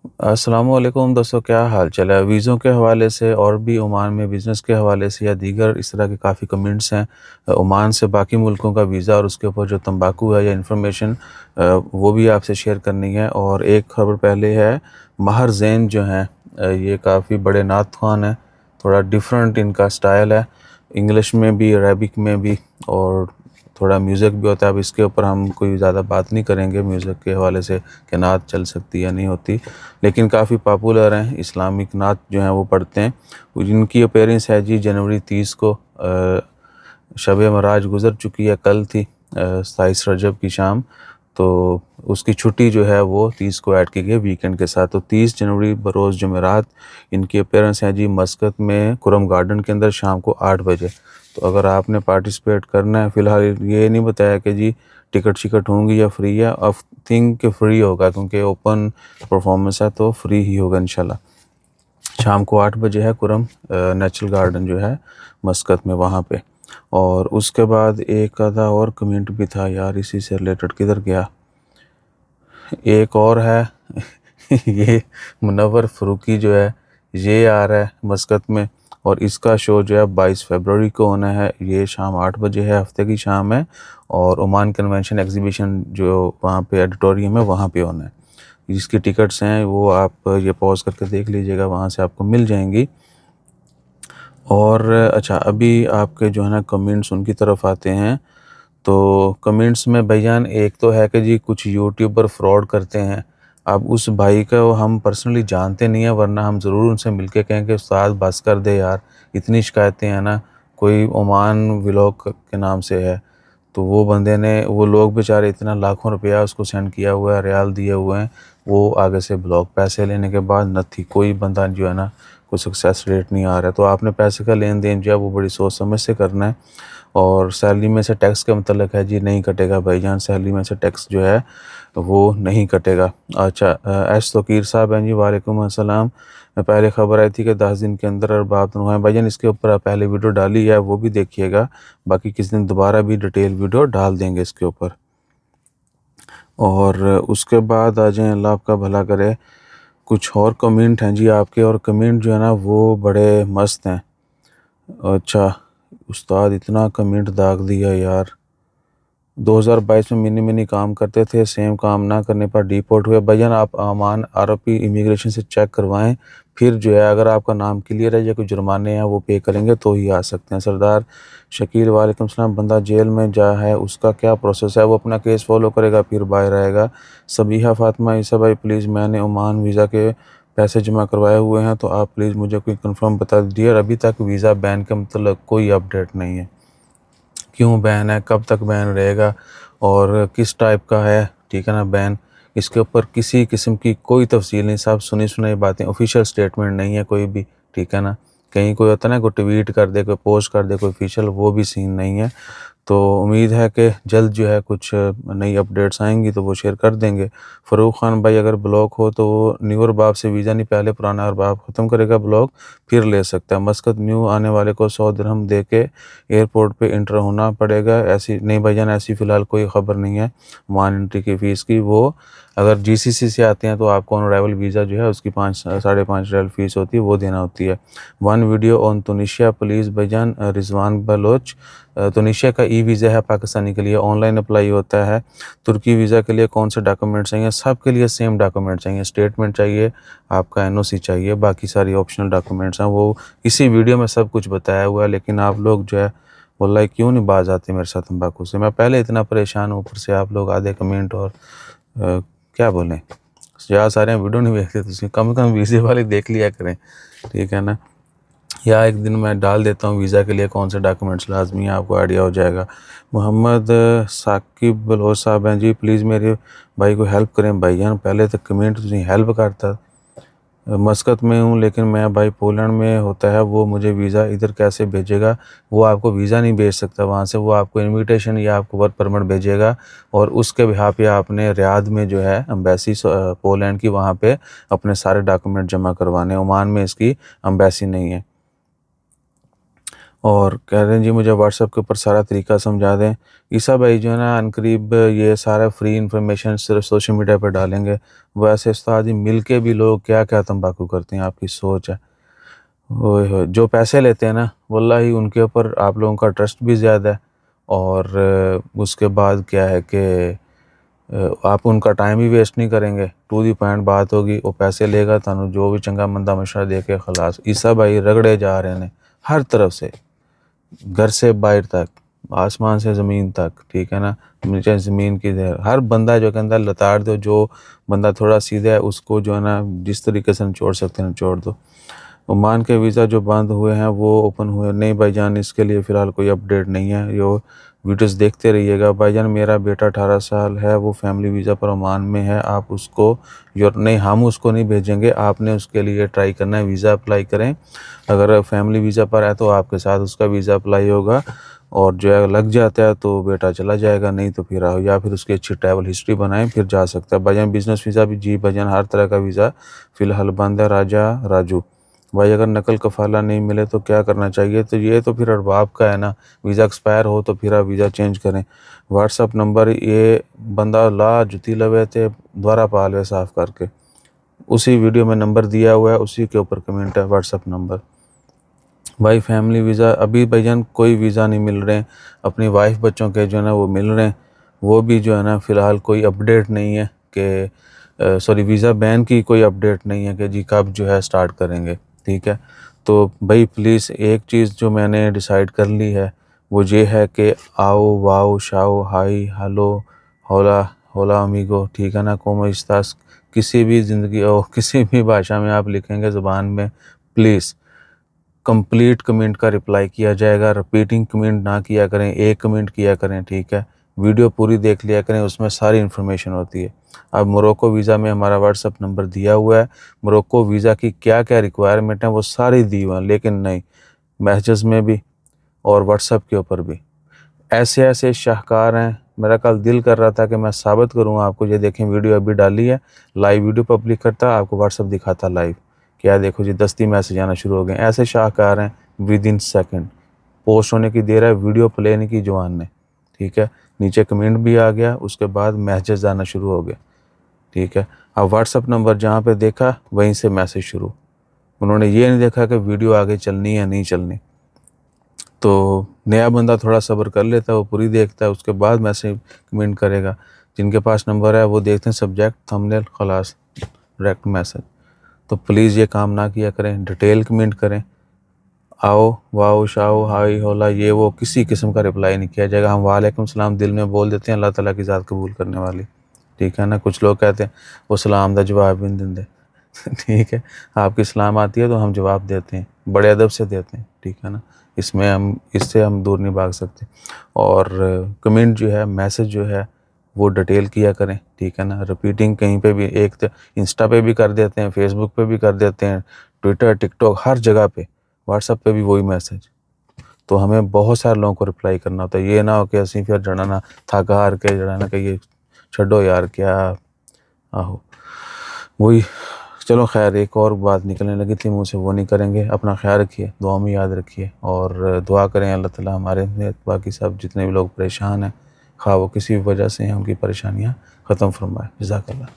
अस्सलामुअलैकुम दोस्तों, क्या हाल चाल है। वीज़ों के हवाले से और भी ओमान में बिज़नेस के हवाले से या दीगर इस तरह के काफ़ी कमेंट्स हैं। ओमान से बाकी मुल्कों का वीज़ा और उसके ऊपर जो तंबाकू है या इन्फॉर्मेशन वो भी आपसे शेयर करनी है। और एक खबर पहले है, माहर ज़ैन जो हैं ये काफ़ी बड़े नात ख़्वान हैं। थोड़ा डिफरेंट इनका स्टाइल है, इंग्लिश में भी अरेबिक में भी, और थोड़ा म्यूज़िक भी होता है। अब इसके ऊपर हम कोई ज़्यादा बात नहीं करेंगे म्यूज़िक के हवाले से कि नात चल सकती है या नहीं होती, लेकिन काफ़ी पॉपुलर हैं, इस्लामिक नात जो हैं वो पढ़ते हैं। जिनकी अपीयरेंस है जी जनवरी 30 को। शब मराज गुज़र चुकी है, कल थी 27 रजब की शाम। तो उसकी छुट्टी जो है वो 30 को ऐड की गई वीकेंड के साथ। तो 30 जनवरी बरोज़ जुमेरात इनकी अपीयरेंस है जी मस्कत में कुरम गार्डन के अंदर शाम को 8 बजे। तो अगर आपने पार्टिसिपेट करना है, फ़िलहाल ये नहीं बताया कि जी टिकट शिकट होंगी या फ्री है। अब थिंक कि फ्री होगा, क्योंकि ओपन परफॉर्मेंस है तो फ्री ही होगा इंशाल्लाह। शाम को 8 बजे है कुरम नेचुरल गार्डन जो है मस्कत में, वहाँ पे। और उसके बाद एक आधा और कमेंट भी था यार इसी से रिलेटेड, किधर गया। एक और है ये मुनव्वर फ़रूकी जो है ये आ रहा है मस्कत में, और इसका शो जो है 22 फरवरी को होना है। ये शाम 8 बजे है, हफ्ते की शाम है। और ओमान कन्वेंशन एग्जीबिशन जो वहाँ पे ऑडिटोरियम है वहाँ पे होना है। जिसकी टिकट्स हैं वो आप ये पॉज करके देख लीजिएगा, वहाँ से आपको मिल जाएंगी। और अच्छा, अभी आपके जो है ना कमेंट्स उनकी तरफ आते हैं। तो कमेंट्स में भाईजान एक तो है कि जी कुछ यूट्यूबर फ्रॉड करते हैं। अब उस भाई को हम पर्सनली जानते नहीं हैं, वरना हम ज़रूर उनसे मिलके कहेंगे उस्ताद बस कर दे यार, इतनी शिकायतें हैं ना। कोई ओमान व्लॉग के नाम से है, तो वो बंदे ने, वो लोग बेचारे इतना लाखों रुपया उसको सेंड किया हुआ है, रियाल दिए हुए हैं। वो आगे से ब्लॉग पैसे लेने के बाद नथी कोई बंदा जो है ना कोई सक्सेस रेट नहीं आ रहा है। तो आपने पैसे का लेन देन जो है वो बड़ी सोच समझ से करना है। और सैलरी में से टैक्स का मतलब है जी नहीं कटेगा भाईजान, सैलरी में से टैक्स जो है वो नहीं कटेगा। अच्छा, एस तोकीर साहब हैं जी, वालेकुम अस्सलाम। पहले खबर आई थी कि 10 दिन के अंदर बात हुआ है भाईजान, इसके ऊपर पहले वीडियो डाली है, वो भी देखिएगा। बाकी किस दिन दोबारा भी डिटेल वीडियो डाल देंगे इसके ऊपर। और उसके बाद आ जाएँ, अल्लाह आपका भला करे। कुछ और कमेंट हैं जी आपके, और कमेंट जो है ना वो बड़े मस्त हैं। अच्छा, उस्ताद इतना कमेंट दाग दिया यार। 2022 में मिनी मिनी काम करते थे, सेम काम ना करने पर डिपोर्ट हुए। भैया आप अमान आरपी इमिग्रेशन से चेक करवाएं, फिर जो है अगर आपका नाम क्लियर है या कोई जुर्माने हैं वो पे करेंगे तो ही आ सकते हैं। सरदार शकील वालेकुम सलाम। बंदा जेल में जा है उसका क्या प्रोसेस है, वो अपना केस फॉलो करेगा फिर बाहर आएगा। सबीहा फातिमा ईसा भाई प्लीज़, मैंने ओमान वीज़ा के पैसे जमा करवाए हुए हैं, तो आप प्लीज़ मुझे कोई कंफर्म बता दीजिए। अभी तक वीज़ा बैन का मतलब कोई अपडेट नहीं है। क्यों बैन है, कब तक बैन रहेगा और किस टाइप का है, ठीक है ना बैन, इसके ऊपर किसी किस्म की कोई तफसील नहीं। सब सुनी सुनाई बातें, ऑफिशियल स्टेटमेंट नहीं है कोई भी, ठीक है ना। कहीं कोई होता है ना, कोई ट्वीट कर दे, कोई पोस्ट कर दे, कोई ऑफिशियल, वो भी सीन नहीं है। तो उम्मीद है कि जल्द जो है कुछ नई अपडेट्स आएंगी तो वो शेयर कर देंगे। फ़रूक ख़ान भाई अगर ब्लॉक हो तो वो न्यू अरबाब से वीज़ा नहीं, पहले पुराना अरबाब ख़त्म करेगा ब्लॉक, फिर ले सकता है। मस्कत न्यू आने वाले को 100 दिरहम दे के एयरपोर्ट पे इंटर होना पड़ेगा। ऐसी नहीं भाईजान, ऐसी फ़िलहाल कोई ख़बर नहीं है मान एंट्री की फ़ीस की। वो अगर जीसीसी से आते हैं तो आपको ऑन अराइवल वीज़ा जो है उसकी 5 साढ़े 5 रियाल फ़ीस होती है, वो देना होती है। वन वीडियो ऑन तुनिशिया प्लीज़ भाईजान। रिजवान बलोच, तुनिशिया का ई वीज़ा है पाकिस्तानी के लिए, ऑनलाइन अप्लाई होता है। तुर्की वीज़ा के लिए कौन से डॉक्यूमेंट चाहिए, सब के लिए सेम डॉक्यूमेंट चाहिए। स्टेटमेंट चाहिए, आपका एनओसी चाहिए, बाकी सारी ऑप्शनल डॉक्यूमेंट्स हैं। वो इसी वीडियो में सब कुछ बताया हुआ है, लेकिन आप लोग जो है वल्लाही क्यों नहीं बाज आते मेरे साथ तंबाकू से। मैं पहले इतना परेशान हूँ, ऊपर से आप लोग आधे कमेंट और क्या बोलें, यहाँ सारे वीडियो नहीं देखते, तो कम से कम वीज़े वाले देख लिया करें, ठीक है ना। या एक दिन मैं डाल देता हूँ वीज़ा के लिए कौन से डॉक्यूमेंट्स लाजमी है, आपको आइडिया हो जाएगा। मोहम्मद साकिब बलोच साहब हैं जी, प्लीज़ मेरे भाई को हेल्प करें भाईजान। पहले तो कमेंट तुझे हेल्प करता। मस्कत में हूँ लेकिन मैं भाई पोलैंड में होता है, वो मुझे वीज़ा इधर कैसे भेजेगा। वो आपको वीज़ा नहीं भेज सकता वहाँ से, वो आपको इनविटेशन या आपको वर्क परमिट भेजेगा। और उसके बिहाफ पे आपने रियाद में जो है एम्बेसी पोलैंड की, वहाँ पे अपने सारे डॉक्यूमेंट जमा करवाने। ओमान में इसकी एम्बेसी नहीं है। और कह रहे हैं जी मुझे व्हाट्सएप के ऊपर सारा तरीका समझा दें। ईसा भाई जो है ना अनकरीब ये सारा फ्री इंफॉर्मेशन सिर्फ सोशल मीडिया पर डालेंगे। वैसे उस्ताद जी मिल के भी लोग क्या क्या तंबाकू करते हैं, आपकी सोच है। ओए होए, जो पैसे लेते हैं ना वल्लाही उनके ऊपर आप लोगों का ट्रस्ट भी ज़्यादा है। और उसके बाद क्या है कि आप उनका टाइम ही वेस्ट नहीं करेंगे। टू दी पॉइंट बात होगी, वो पैसे लेगा थानू जो भी चंगा मंदा मशवरा दे के खलास। ईसा भाई रगड़े जा रहे हैं हर तरफ से, घर से बाहर तक, आसमान से ज़मीन तक, ठीक है ना, नीचे ज़मीन की हर बंदा जो कहता है लताड़ दो। जो बंदा थोड़ा सीधा है उसको जो है ना जिस तरीके से छोड़ सकते हैं छोड़ दो। ओमान के वीज़ा जो बंद हुए हैं वो ओपन हुए नहीं भाईजान, इसके लिए फ़िलहाल कोई अपडेट नहीं है। यो वीडियोस देखते रहिएगा भाईजान। मेरा बेटा 18 साल है, वो फैमिली वीज़ा पर ओमान में है। आप उसको नहीं, हम उसको नहीं भेजेंगे, आपने उसके लिए ट्राई करना है, वीज़ा अप्लाई करें। अगर फैमिली वीज़ा पर है तो आपके साथ उसका वीज़ा अप्लाई होगा, और जो है लग जाता है तो बेटा चला जाएगा, नहीं तो फिर या फिर उसकी अच्छी ट्रैवल हिस्ट्री बनाएं फिर जा सकता है भाईजान। बिज़नेस वीज़ा भी जी भाईजान, हर तरह का वीज़ा फ़िलहाल बंद है। राजा राजू भाई अगर नकल कफ़ाला नहीं मिले तो क्या करना चाहिए? तो ये तो फिर अरबाब का है ना, वीज़ा एक्सपायर हो तो फिर आप वीज़ा चेंज करें। व्हाट्सअप नंबर ये बंदा ला जुती लवे थे दोबारा पा ले साफ़ करके, उसी वीडियो में नंबर दिया हुआ है, उसी के ऊपर कमेंट है व्हाट्सअप नंबर। भाई फैमिली वीज़ा अभी भाईजान कोई वीज़ा नहीं मिल रहे हैं, अपनी वाइफ बच्चों के जो है ना वो मिल रहे हैं, वो भी जो है ना फ़िलहाल कोई अपडेट नहीं है कि सॉरी वीज़ा बैन की कोई अपडेट नहीं है कि जी कब जो है स्टार्ट करेंगे, ठीक है। तो भाई प्लीज़ एक चीज़ जो मैंने डिसाइड कर ली है वो ये है कि आओ वाओ शाओ हाई हेलो होला होला अमीगो, ठीक है ना, कोमो इस्तास, किसी भी ज़िंदगी और किसी भी भाषा में आप लिखेंगे ज़ुबान में, प्लीज़ कंप्लीट कमेंट का रिप्लाई किया जाएगा। रिपीटिंग कमेंट ना किया करें, एक कमेंट किया करें, ठीक है। वीडियो पूरी देख लिया करें, उसमें सारी इन्फॉर्मेशन होती है। अब मोरक्को वीज़ा में हमारा व्हाट्सअप नंबर दिया हुआ है, मोरक्को वीज़ा की क्या क्या रिक्वायरमेंट है वो सारी दी हुई हैं, लेकिन नहीं, मैसेज में भी और व्हाट्सअप के ऊपर भी ऐसे ऐसे शाहकार हैं। मेरा कल दिल कर रहा था कि मैं साबित करूँ आपको, ये देखें वीडियो अभी डाली है, लाइव वीडियो पब्लिक करता, आपको व्हाट्सअप दिखाता लाइव, क्या देखो जी दस्ती मैसेज आना शुरू हो गए। ऐसे शाहकार हैं, विद इन सेकेंड पोस्ट होने की देर है, वीडियो प्ले नहीं की जवान ने, ठीक है। नीचे कमेंट भी आ गया, उसके बाद मैसेज आना शुरू हो गए, ठीक है। अब व्हाट्सअप नंबर जहाँ पे देखा वहीं से मैसेज शुरू, उन्होंने ये नहीं देखा कि वीडियो आगे चलनी है नहीं चलनी। तो नया बंदा थोड़ा सब्र कर लेता है, वो पूरी देखता है, उसके बाद मैसेज कमेंट करेगा। जिनके पास नंबर है वो देखते हैं सब्जेक्ट थंबनेल खलास डायरेक्ट मैसेज। तो प्लीज़ ये काम ना किया करें, डिटेल कमेंट करें। आओ वाओ शाओ हाई होला ये वो किसी किस्म का रिप्लाई नहीं किया जाएगा। हम वालेकुम सलाम दिल में बोल देते हैं, अल्लाह ताला की ज़ात कबूल करने वाली, ठीक है ना। कुछ लोग कहते हैं वो सलाम दा जवाब भी नहीं देंगे ठीक है, आपकी सलाम आती है तो हम जवाब देते हैं, बड़े अदब से देते हैं, ठीक है ना। इससे हम दूर नहीं भाग सकते। और कमेंट जो है, मैसेज जो है वो डिटेल किया करें, ठीक है ना। रिपीटिंग कहीं पे भी, एक तो इंस्टा पे भी कर देते हैं, फेसबुक पे भी कर देते हैं, ट्विटर टिकटॉक हर जगह पे, व्हाट्सएप पे भी वही मैसेज। तो हमें बहुत सारे लोगों को रिप्लाई करना होता है, ये ना हो कि असीं फिर जड़ा ना थक हार के जड़ा ना कहिए छड्डो यार क्या आहो वही। चलो खैर, एक और बात निकलने लगी थी मुँह से, वो नहीं करेंगे। अपना ख्याल रखिए, दुआ में याद रखिए, और दुआ करें अल्लाह ताला हमारे बाकी सब जितने भी लोग परेशान हैं, खा वो किसी भी वजह से हैं, उनकी परेशानियाँ ख़त्म फरमाए। जज़ाकल्लाह।